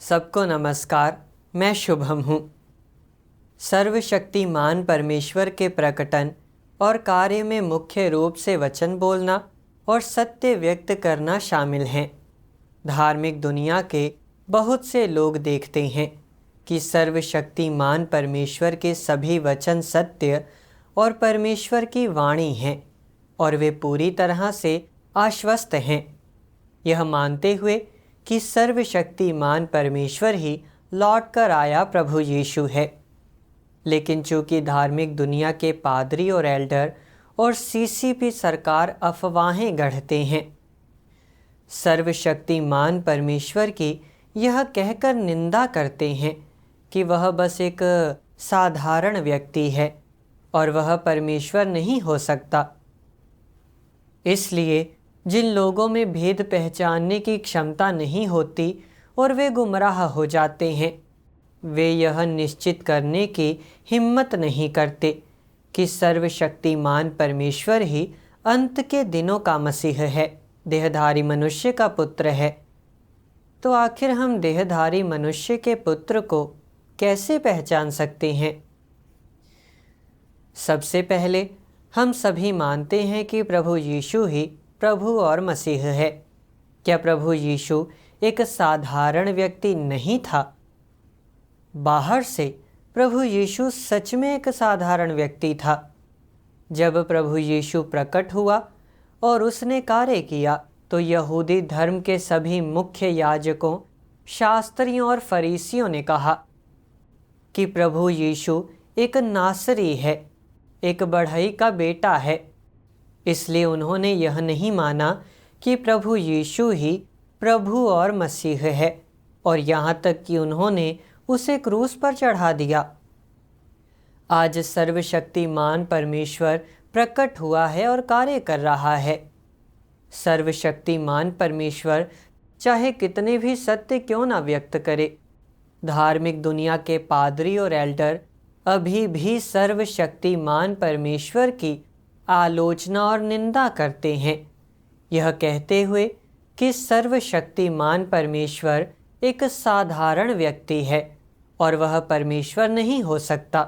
सबको नमस्कार। मैं शुभम हूँ। सर्वशक्तिमान परमेश्वर के प्रकटन और कार्य में मुख्य रूप से वचन बोलना और सत्य व्यक्त करना शामिल हैं। धार्मिक दुनिया के बहुत से लोग देखते हैं कि सर्वशक्तिमान परमेश्वर के सभी वचन सत्य और परमेश्वर की वाणी हैं और वे पूरी तरह से आश्वस्त हैं, यह मानते हुए कि सर्वशक्तिमान परमेश्वर ही लौट कर आया प्रभु यीशु है। लेकिन चूंकि धार्मिक दुनिया के पादरी और एल्डर और सीसीपी सरकार अफवाहें गढ़ते हैं, सर्वशक्तिमान परमेश्वर की यह कहकर निंदा करते हैं कि वह बस एक साधारण व्यक्ति है और वह परमेश्वर नहीं हो सकता। इसलिए जिन लोगों में भेद पहचानने की क्षमता नहीं होती और वे गुमराह हो जाते हैं, वे यह निश्चित करने की हिम्मत नहीं करते कि सर्वशक्तिमान परमेश्वर ही अंत के दिनों का मसीह है, देहधारी मनुष्य का पुत्र है। तो आखिर हम देहधारी मनुष्य के पुत्र को कैसे पहचान सकते हैं? सबसे पहले हम सभी मानते हैं कि प्रभु यीशु ही प्रभु और मसीह है। क्या प्रभु यीशु एक साधारण व्यक्ति नहीं था? बाहर से प्रभु यीशु सच में एक साधारण व्यक्ति था। जब प्रभु यीशु प्रकट हुआ और उसने कार्य किया तो यहूदी धर्म के सभी मुख्य याजकों, शास्त्रियों और फरीसियों ने कहा कि प्रभु यीशु एक नासरी है, एक बढ़ई का बेटा है। इसलिए उन्होंने यह नहीं माना कि प्रभु यीशु ही प्रभु और मसीह है और यहाँ तक कि उन्होंने उसे क्रूस पर चढ़ा दिया। आज सर्वशक्तिमान परमेश्वर प्रकट हुआ है और कार्य कर रहा है। सर्वशक्तिमान परमेश्वर चाहे कितने भी सत्य क्यों ना व्यक्त करे, धार्मिक दुनिया के पादरी और एल्डर अभी भी सर्वशक्तिमान परमेश्वर की आलोचना और निंदा करते हैं, यह कहते हुए कि सर्वशक्तिमान परमेश्वर एक साधारण व्यक्ति है और वह परमेश्वर नहीं हो सकता।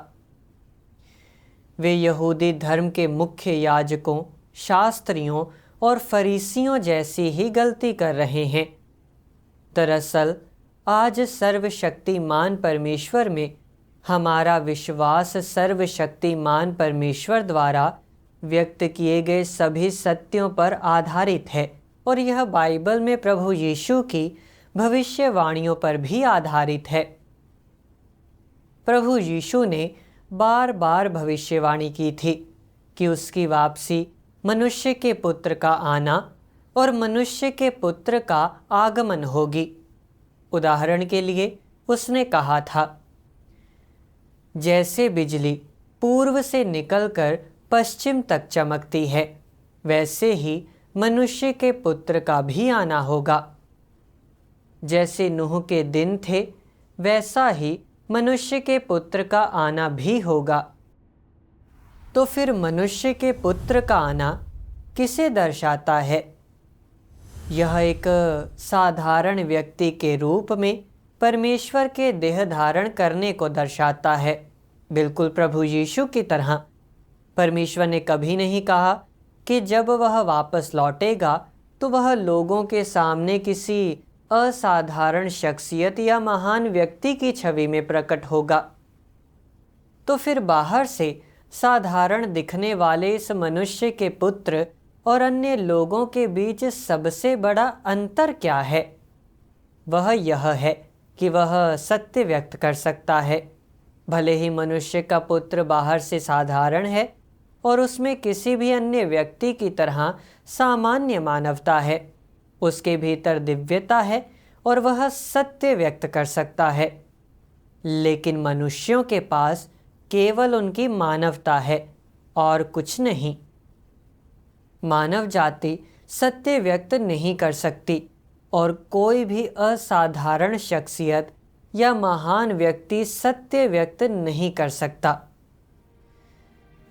वे यहूदी धर्म के मुख्य याजकों, शास्त्रियों और फरीसियों जैसी ही गलती कर रहे हैं। दरअसल आज सर्वशक्तिमान परमेश्वर में हमारा विश्वास सर्वशक्तिमान परमेश्वर द्वारा व्यक्त किए गए सभी सत्यों पर आधारित है और यह बाइबल में प्रभु यीशु की भविष्यवाणियों पर भी आधारित है। प्रभु यीशु ने बार बार भविष्यवाणी की थी कि उसकी वापसी, मनुष्य के पुत्र का आना और मनुष्य के पुत्र का आगमन होगी। उदाहरण के लिए उसने कहा था, जैसे बिजली पूर्व से निकलकर पश्चिम तक चमकती है, वैसे ही मनुष्य के पुत्र का भी आना होगा। जैसे नूह के दिन थे, वैसा ही मनुष्य के पुत्र का आना भी होगा। तो फिर मनुष्य के पुत्र का आना किसे दर्शाता है? यह एक साधारण व्यक्ति के रूप में परमेश्वर के देह धारण करने को दर्शाता है, बिल्कुल प्रभु यीशु की तरह। परमेश्वर ने कभी नहीं कहा कि जब वह वापस लौटेगा तो वह लोगों के सामने किसी असाधारण शख्सियत या महान व्यक्ति की छवि में प्रकट होगा। तो फिर बाहर से साधारण दिखने वाले इस मनुष्य के पुत्र और अन्य लोगों के बीच सबसे बड़ा अंतर क्या है? वह यह है कि वह सत्य व्यक्त कर सकता है। भले ही मनुष्य का पुत्र बाहर से साधारण है और उसमें किसी भी अन्य व्यक्ति की तरह सामान्य मानवता है, उसके भीतर दिव्यता है और वह सत्य व्यक्त कर सकता है। लेकिन मनुष्यों के पास केवल उनकी मानवता है और कुछ नहीं। मानव जाति सत्य व्यक्त नहीं कर सकती और कोई भी असाधारण शख्सियत या महान व्यक्ति सत्य व्यक्त नहीं कर सकता।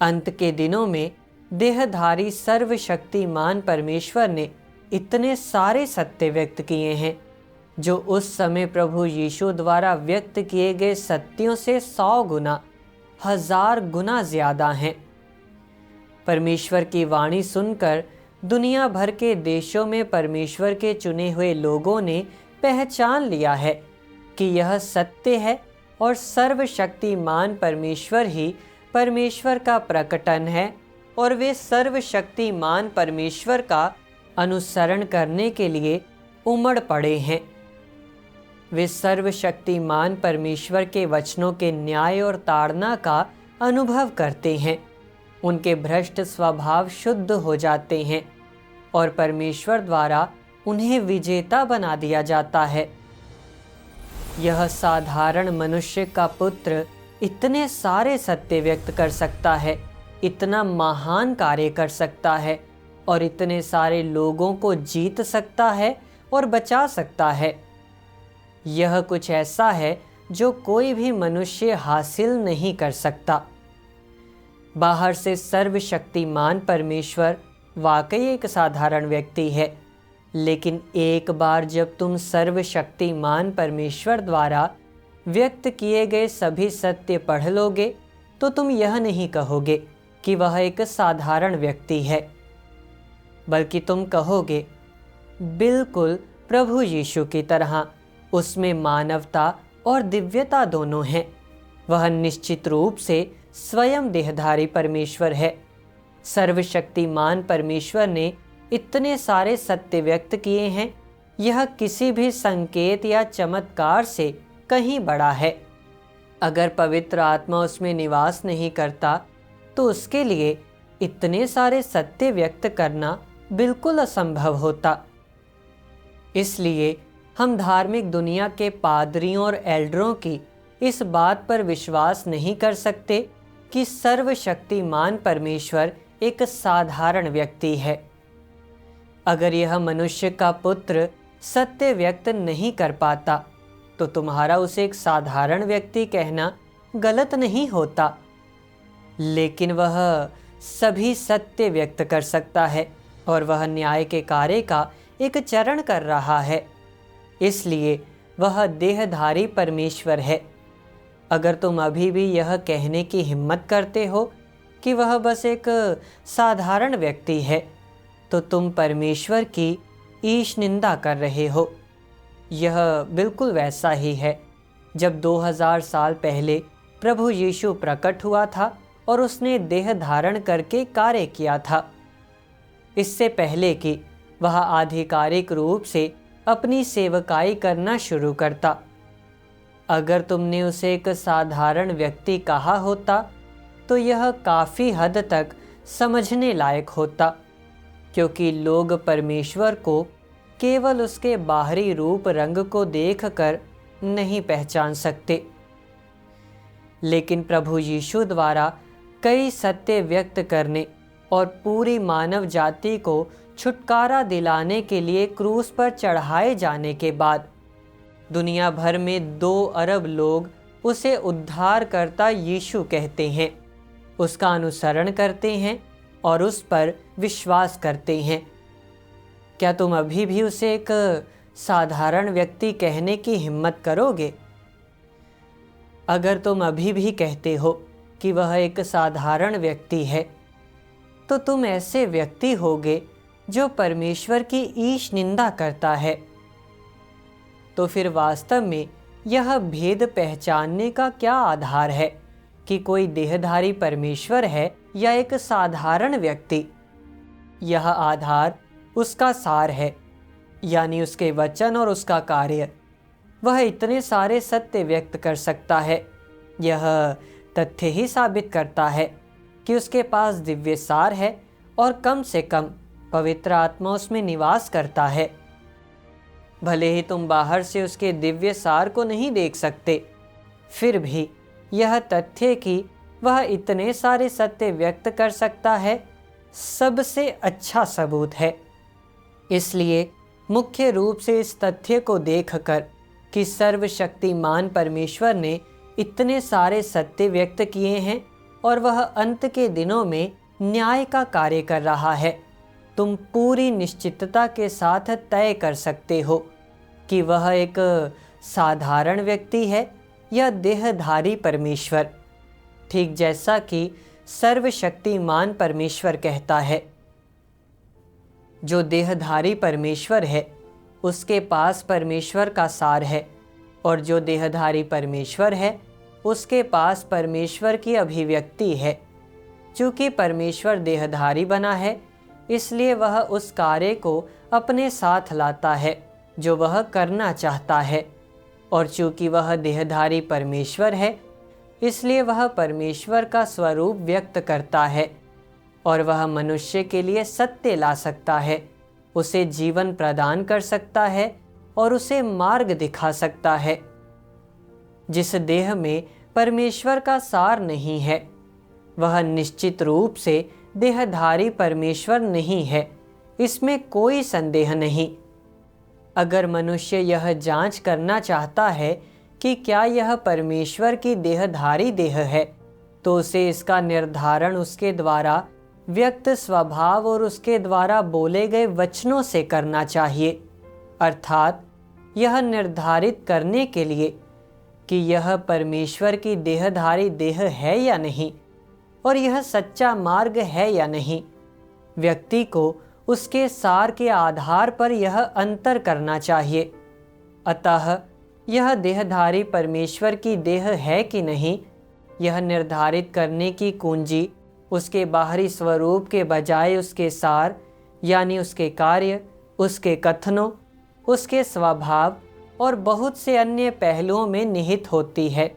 अंत के दिनों में देहधारी सर्वशक्तिमान परमेश्वर ने इतने सारे सत्य व्यक्त किए हैं जो उस समय प्रभु यीशु द्वारा व्यक्त किए गए सत्यों से 100 गुना, 1000 गुना ज्यादा हैं। परमेश्वर की वाणी सुनकर दुनिया भर के देशों में परमेश्वर के चुने हुए लोगों ने पहचान लिया है कि यह सत्य है और सर्वशक्तिमान परमेश्वर ही परमेश्वर का प्रकटन है, और वे सर्वशक्तिमान परमेश्वर का अनुसरण करने के लिए उमड़ पड़े हैं। वे सर्वशक्तिमान परमेश्वर के वचनों के न्याय और ताड़ना का अनुभव करते हैं। उनके भ्रष्ट स्वभाव शुद्ध हो जाते हैं और परमेश्वर द्वारा उन्हें विजेता बना दिया जाता है। यह साधारण मनुष्य का पुत्र इतने सारे सत्य व्यक्त कर सकता है, इतना महान कार्य कर सकता है और इतने सारे लोगों को जीत सकता है और बचा सकता है। यह कुछ ऐसा है जो कोई भी मनुष्य हासिल नहीं कर सकता। बाहर से सर्वशक्तिमान परमेश्वर वाकई एक साधारण व्यक्ति है, लेकिन एक बार जब तुम सर्वशक्तिमान परमेश्वर द्वारा व्यक्त किए गए सभी सत्य पढ़ लोगे तो तुम यह नहीं कहोगे कि वह एक साधारण व्यक्ति है, बल्कि तुम कहोगे बिल्कुल प्रभु यीशु की तरह उसमें मानवता और दिव्यता दोनों हैं। वह निश्चित रूप से स्वयं देहधारी परमेश्वर है। सर्वशक्तिमान परमेश्वर ने इतने सारे सत्य व्यक्त किए हैं, यह किसी भी संकेत या चमत्कार से कहीं बड़ा है। अगर पवित्र आत्मा उसमें निवास नहीं करता तो उसके लिए इतने सारे सत्य व्यक्त करना बिल्कुल असंभव होता। इसलिए हम धार्मिक दुनिया के पादरियों और एल्डरों की इस बात पर विश्वास नहीं कर सकते कि सर्वशक्तिमान परमेश्वर एक साधारण व्यक्ति है। अगर यह मनुष्य का पुत्र सत्य व्यक्त नहीं कर पाता तो तुम्हारा उसे एक साधारण व्यक्ति कहना गलत नहीं होता, लेकिन वह सभी सत्य व्यक्त कर सकता है और वह न्याय के कार्य का एक चरण कर रहा है, इसलिए वह देहधारी परमेश्वर है। अगर तुम अभी भी यह कहने की हिम्मत करते हो कि वह बस एक साधारण व्यक्ति है, तो तुम परमेश्वर की ईश निंदा कर रहे हो। यह बिल्कुल वैसा ही है जब 2000 साल पहले प्रभु यीशु प्रकट हुआ था और उसने देह धारण करके कार्य किया था, इससे पहले कि वह आधिकारिक रूप से अपनी सेवकाई करना शुरू करता। अगर तुमने उसे एक साधारण व्यक्ति कहा होता तो यह काफ़ी हद तक समझने लायक होता, क्योंकि लोग परमेश्वर को केवल उसके बाहरी रूप रंग को देखकर नहीं पहचान सकते। लेकिन प्रभु यीशु द्वारा कई सत्य व्यक्त करने और पूरी मानव जाति को छुटकारा दिलाने के लिए क्रूस पर चढ़ाए जाने के बाद दुनिया भर में 2 अरब लोग उसे उद्धारकर्ता यीशु कहते हैं, उसका अनुसरण करते हैं और उस पर विश्वास करते हैं। क्या तुम अभी भी उसे एक साधारण व्यक्ति कहने की हिम्मत करोगे? अगर तुम अभी भी कहते हो कि वह एक साधारण व्यक्ति है, तो तुम ऐसे व्यक्ति होगे जो परमेश्वर की ईश निंदा करता है। तो फिर वास्तव में यह भेद पहचानने का क्या आधार है कि कोई देहधारी परमेश्वर है या एक साधारण व्यक्ति? यह आधार उसका सार है, यानी उसके वचन और उसका कार्य। वह इतने सारे सत्य व्यक्त कर सकता है। यह तथ्य ही साबित करता है कि उसके पास दिव्य सार है और कम से कम पवित्र आत्मा उसमें निवास करता है। भले ही तुम बाहर से उसके दिव्य सार को नहीं देख सकते, फिर भी यह तथ्य कि वह इतने सारे सत्य व्यक्त कर सकता है सबसे अच्छा सबूत है। इसलिए मुख्य रूप से इस तथ्य को देखकर कि सर्वशक्तिमान परमेश्वर ने इतने सारे सत्य व्यक्त किए हैं और वह अंत के दिनों में न्याय का कार्य कर रहा है। तुम पूरी निश्चितता के साथ तय कर सकते हो कि वह एक साधारण व्यक्ति है या देहधारी परमेश्वर, ठीक जैसा कि सर्वशक्तिमान परमेश्वर कहता है। जो देहधारी परमेश्वर है उसके पास परमेश्वर का सार है, और जो देहधारी परमेश्वर है उसके पास परमेश्वर की अभिव्यक्ति है। चूँकि परमेश्वर देहधारी बना है, इसलिए वह उस कार्य को अपने साथ लाता है जो वह करना चाहता है, और चूँकि वह देहधारी परमेश्वर है, इसलिए वह परमेश्वर का स्वरूप व्यक्त करता है, और वह मनुष्य के लिए सत्य ला सकता है, उसे जीवन प्रदान कर सकता है और उसे मार्ग दिखा सकता है। जिस देह में परमेश्वर का सार नहीं है, वह निश्चित रूप से देहधारी परमेश्वर नहीं है, इसमें कोई संदेह नहीं। अगर मनुष्य यह जांच करना चाहता है कि क्या यह परमेश्वर की देहधारी देह है, तो उसे इसका निर्धारण उसके द्वारा व्यक्त स्वभाव और उसके द्वारा बोले गए वचनों से करना चाहिए, अर्थात यह निर्धारित करने के लिए कि यह परमेश्वर की देहधारी देह है या नहीं, और यह सच्चा मार्ग है या नहीं। व्यक्ति को उसके सार के आधार पर यह अंतर करना चाहिए। अतः यह देहधारी परमेश्वर की देह है कि नहीं, यह निर्धारित करने की कुंजी उसके बाहरी स्वरूप के बजाय उसके सार, यानी उसके कार्य, उसके कथनों, उसके स्वभाव और बहुत से अन्य पहलुओं में निहित होती है।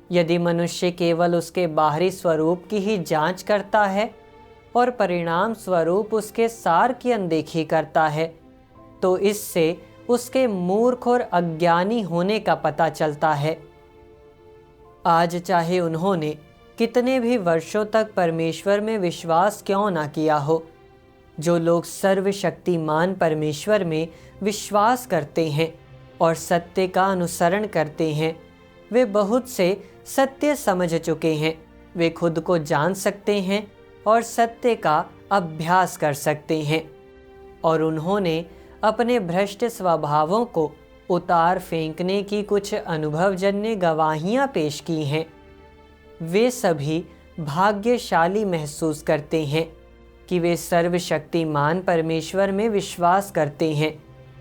यदि मनुष्य केवल उसके बाहरी स्वरूप की ही जांच करता है और परिणाम स्वरूप उसके सार की अनदेखी करता है, तो इससे उसके मूर्ख और अज्ञानी होने का पता चलता है। आज चाहे उन्होंने कितने भी वर्षों तक परमेश्वर में विश्वास क्यों ना किया हो, जो लोग सर्वशक्तिमान परमेश्वर में विश्वास करते हैं और सत्य का अनुसरण करते हैं, वे बहुत से सत्य समझ चुके हैं। वे खुद को जान सकते हैं और सत्य का अभ्यास कर सकते हैं, और उन्होंने अपने भ्रष्ट स्वभावों को उतार फेंकने की कुछ अनुभवजन्य गवाहियाँ पेश की हैं। वे सभी भाग्यशाली महसूस करते हैं कि वे सर्वशक्तिमान परमेश्वर में विश्वास करते हैं,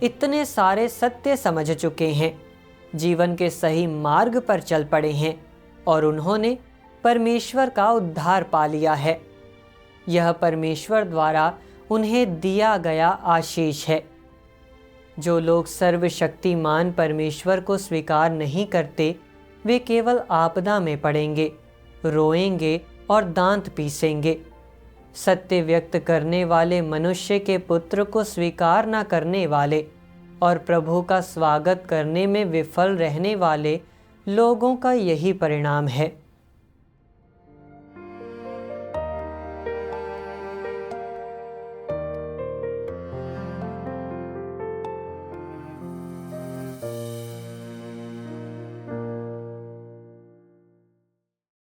इतने सारे सत्य समझ चुके हैं, जीवन के सही मार्ग पर चल पड़े हैं, और उन्होंने परमेश्वर का उद्धार पा लिया है। यह परमेश्वर द्वारा उन्हें दिया गया आशीष है। जो लोग सर्वशक्तिमान परमेश्वर को स्वीकार नहीं करते, वे केवल आपदा में पड़ेंगे, रोएंगे और दांत पीसेंगे। सत्य व्यक्त करने वाले मनुष्य के पुत्र को स्वीकार न करने वाले और प्रभु का स्वागत करने में विफल रहने वाले लोगों का यही परिणाम है।